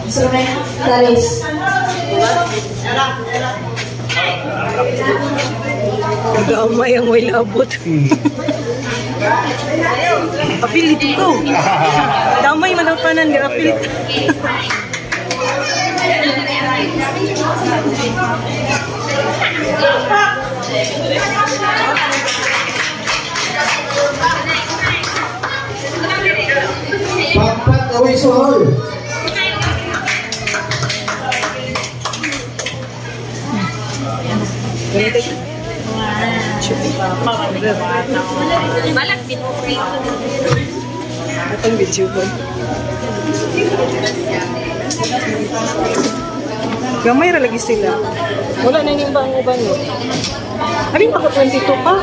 Clarice. Gamay ang may labot. Apil ito ko. Damay manalpanan nga apil. Pakpak away sohol. Balak din mo. Atong video ko. Gamay ra lagi sila. Wala na yung bang uban mo. Abin ako 22 pa.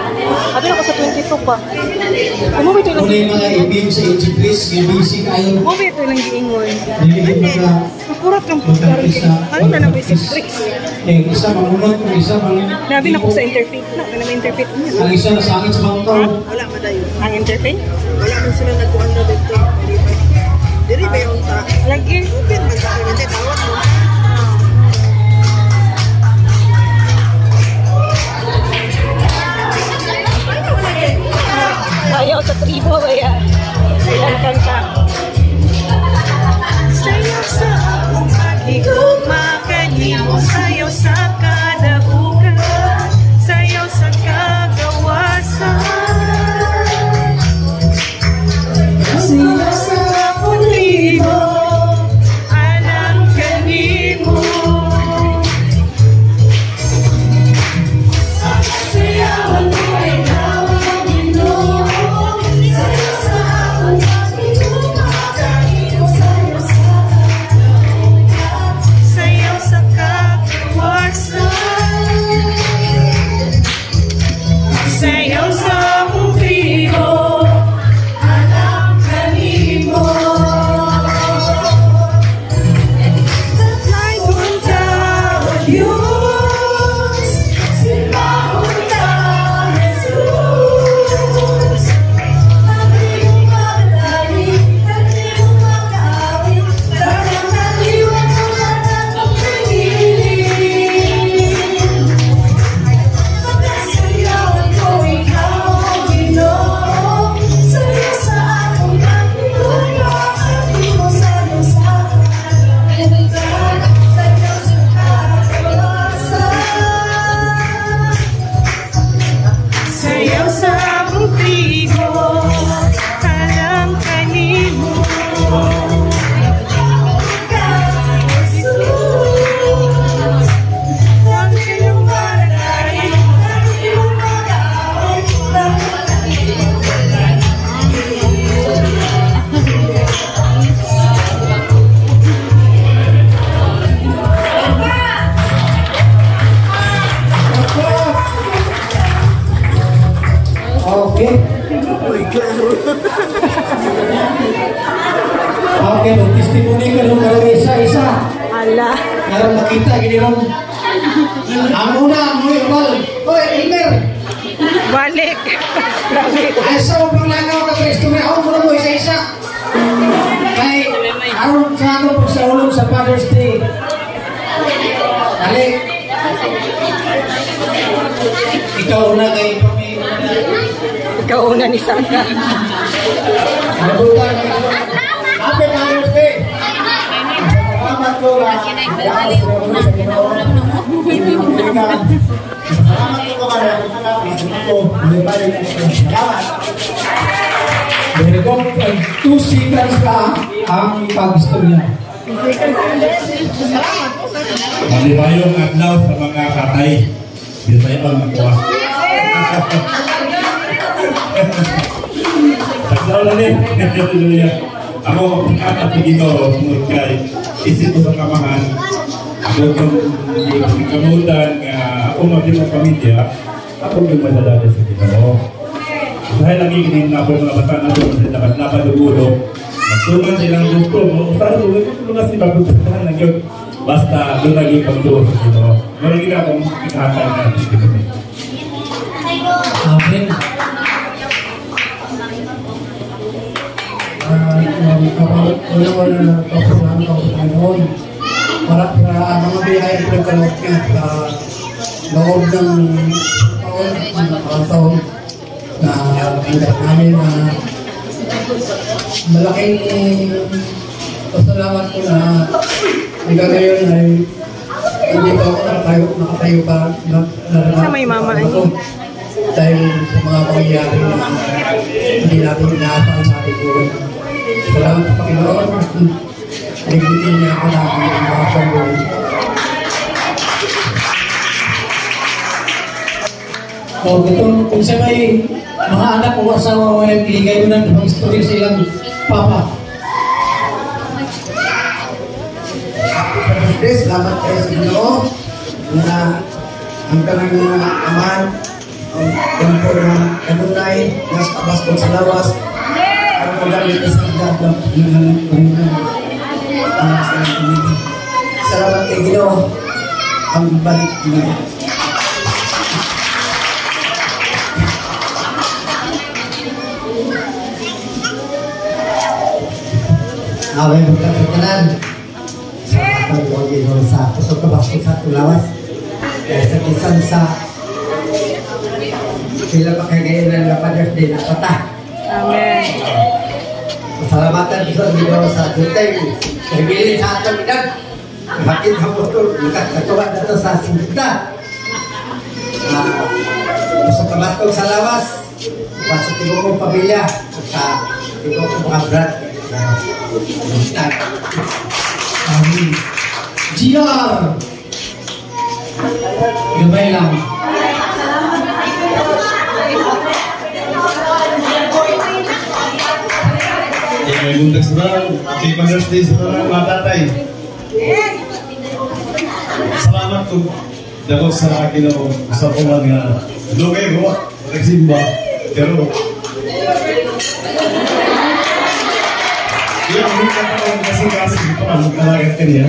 Abin ako sa 22 pa. Ano ba ito lang? Muna yung mga ibig sa Ejibris, yung basic ayaw. Ano ba ito lang giingon? Nilihim mga Nakurat kang pagkaroon. Ano na ng basic tricks? yung isa mamunod, yung isa mga... Nabi na ko sa interfaith na. Ano na interfaith niya? Ang isa nasangit sa bangkaw. Wala man dayo. Ang interfaith? Wala man sila nagkuhan na dito. Diri ba yung ta? Lagi. Open man sa akin. Nandiyan, tawag mo. Ayaw sa tribo kaya ilang kanta. Sayaw sa akong pag-ikumakanimo, sayaw sa kadaugan, sayaw sa kagawasan. Sayaw sa akong libo, alam kanimo. Sayawan mo ay Okay, mag-testimony ka nung mga isa-isa. Ala. Karang makita, gini ron. Ang una, ang Mal. Hoy, Elmer! Balik. Ay, sa upang langaw ka sa istorya, ako muna mo isa-isa. Kay, aron sa ato po sa ulong sa Father's Day. Dali. Ikaw una kay pamilya na. Ikaw una ni Saka. Nabutan ka. Happy Father's Day! Salamat ko lang. Salamat ko sa Ginoo. Salamat ko ka rin. Salamat. Very good. 2 seconds ka ang pag-istorya. Malibayong adlaw sa mga katay. Di tayo ang magkuha. Adlaw na rin. Ako at Ginoo tungod kay isip ko sa kamahan. Ako yung kamutan ako maging pamilya. Ako yung madalala sa Ginoo. Dahil lagi kinin na ako mga bata na doon sa napadugulo. Magtuman silang gusto mo. Saan doon? Mga sibagustahan lang yun. Basta doon lagi pagduo sa Ginoo. Marami na akong ikakal na testimony. Amen. Kapag wala na kapunan ka sa Panginoon, mabiyahe ko kalot nga loob ng taon na hanggat namin na malaking pasalamat ko na hanggang ngayon ay hindi pa ako nakatayo pa Sa may mama ay. dahil sa mga pangyayari na hindi natin inaasahan sa ating buhay. Salamat sa Panginoon. Nagbitin niya ako na mga pangbuhay. O, ito, kung siya may mga anak o asawa o ay ibigay mo ng story sa ilang papa. Salamat kayo sa Ginoo na ang kanang aman ang tempo na kanunay nas kabaskog sa lawas ang magamit sa sagad ng salamat kay Ginoo ang balik na away magkakatanan sa katawag Ginoo sa kusog kabaskog sa lawas sa kisan sa sila pa kagayon ng Father's Day na pata. Amen. Pasalamatan sa Ginoo sa dutay. Nagbilin sa atong edad. Hakit ang motor. Nakatuwa na ito sa singgita. Sa kabaskog sa lawas. Sa tigo kong pamilya. Sa tigo kong mga brat. Amen. GR! Gabay lang. May buntas ba? Happy Father's Day sa mga tatay. Salamat po dako sa akin o sa puman nga lugay ko, nagsimba. Pero yung hindi ka pa kasi pa magkalagat ka niya.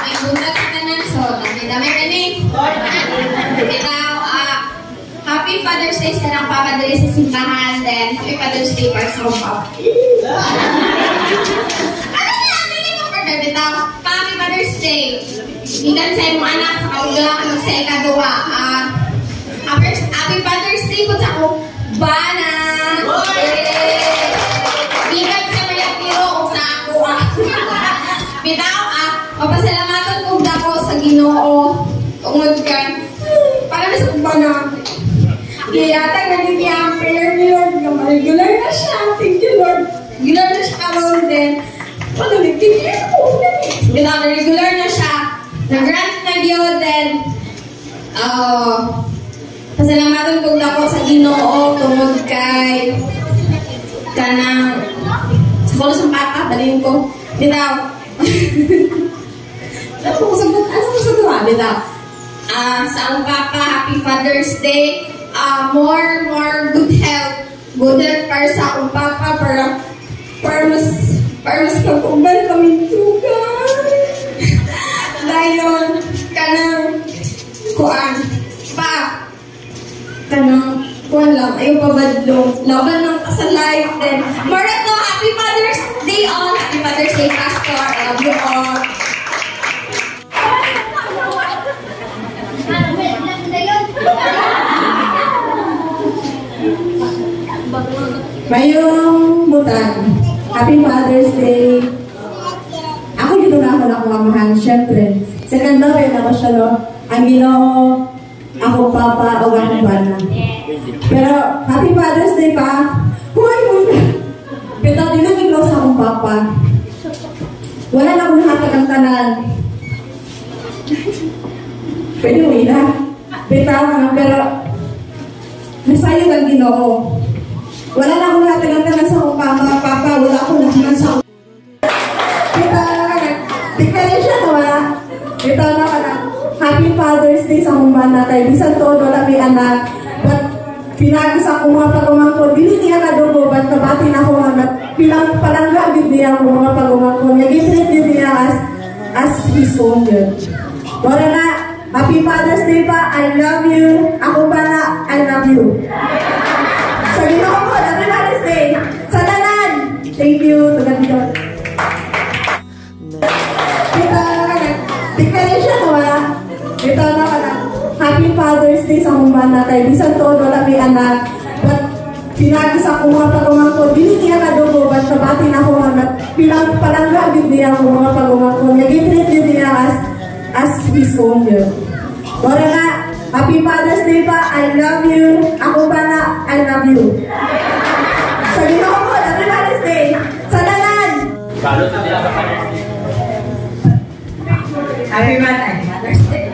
May buntas ka na so dami-dami ka ni. Happy Father's Day sa nang papadali sa simbahan, then Happy Father's Day para sa kong papa. Ano na, dali mo pa bitaw. Happy Father's Day. Ikan sa imong anak sa kaulang sa ikaduwa. Happy Father's Day po sa akong bana. Ikan sa mga tiro o sa ako. Bitaw, mapasalamatan ko dako sa Ginoo. Tungod ka. Para na sa kong bana. Yatag naging yung prayer ni Lord. Regular na siya. Thank you, Lord. Regular na siya around din. Nag-prayer ako. Regular na siya. Nag-grant na yun din. Pasalamatan kong dako sa Ginoo tungod kay kanang sa kulo sa papa. Dalhin ko. Bitaw. Ano ko sa tuwa? Bitaw. Sa ang papa, Happy Father's Day. More good health para sa akong papa para mas pag-uban kami tugan dayon kanang kuan lang ayaw pabadlong laban ng sa life then more to Happy Father's Day all. Happy Father's Day, Pastor. I love you all. Mayong butang, Happy Father's Day. Ako dito na ako nakuha, syempre. Second love, yun ako siya, no? Ang Ginoo, ako papa, o akong bana. Pero, Happy Father's Day pa. Huy! Pero, dinag-i-close akong papa. Wala na akong nahatag ang tanan. Pwede mo ina. Pero, nasayang ang Ginoo. Wala na akong natagantala sa akong papa, wala akong nakiman sa akong. Declaration na wala. Ito na ka na. Happy Father's Day sa akong bana kay bisan to, wala may anak. But pinagis ako mga pagumangkon. Dili niya na dugo, but nabati na ako nga. Pilang palanggagid niya ako mga pagumangkon. Nag-treat din niya as his own yun. Wala na. Happy Father's Day pa. I love you. Ako bana, I love you. Sa Ginoo ko, Happy Father's Day. Sa tanan. Thank you. akong mga pagumangkon, dili niya kadugo, but nabati na ako nga bilang palangga din niya akong mga pagumangkon. Nag-treat din niya as his own yun. Wala nga, Happy Father's Day pa, I love you. Ako ba na, I love you. Sa Ginoo ko, Happy Father's Day. Sa lalan! Happy Father's Day.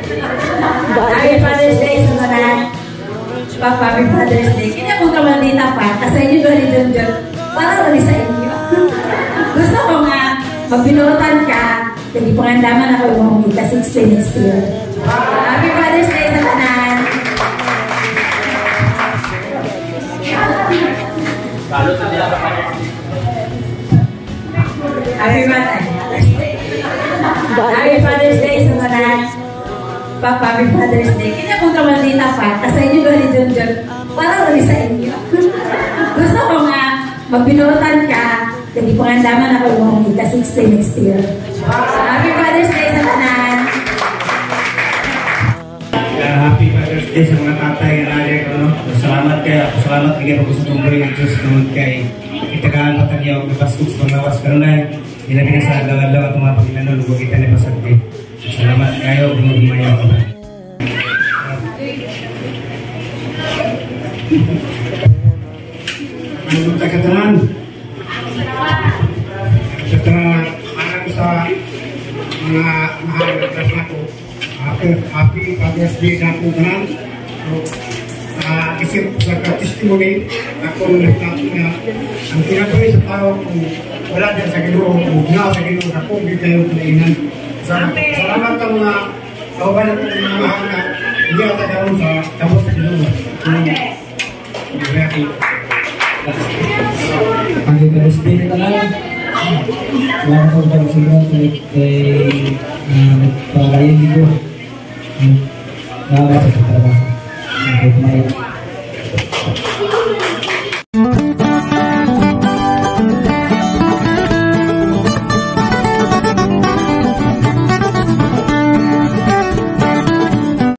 Happy Father's Day sa lalan. Papa, Happy Father's Day. Kaya kung kamaldita pa, kasi inyo doon ni John John, para rin sa inyo. Gusto ko nga, magbinuotan ka, hindi pangandaman ako yung mga 16 next year. Happy Father's Day sa lahat. Happy Father's Day. Happy Father's Day sa lahat. Papa, Happy Father's Day. Kaya kung kamaldita pa, kasi inyo doon ni John John, para rin sa inyo. Gusto ko nga, magbinuotan ka, hindi pangandaman ako yung mga 16 next year. Happy Father's Day sa lahat. Happy Father's Day sa mga tatay ng adik. Salamat kayo pag gusto kong bring ang Diyos naman kay itagaan pa tayo ang ipasok sa mga lawas karoon. Ilabi na sa agad-agad at mga Panginoon, huwag kita na pasagdi. Salamat kayo, bumayaw ka ba. Ano tayo katanan? Anak ko sa mga mahal na klasya ko. Happy Father's Day na po kanan. Isip sa testimony ako nagtatapos na ang pinatuloy sa tao kung wala din sa Ginoo, kung nga sa Ginoo ako, hindi kayo pinainan. Salamat ang mga kauban natin ng mga mahal na hindi ako tagaroon sa tapos sa Ginoo. Happy Father's Day na tayo. Salamat po sa mga kay nagpalayan dito. Salamat sa trabaho.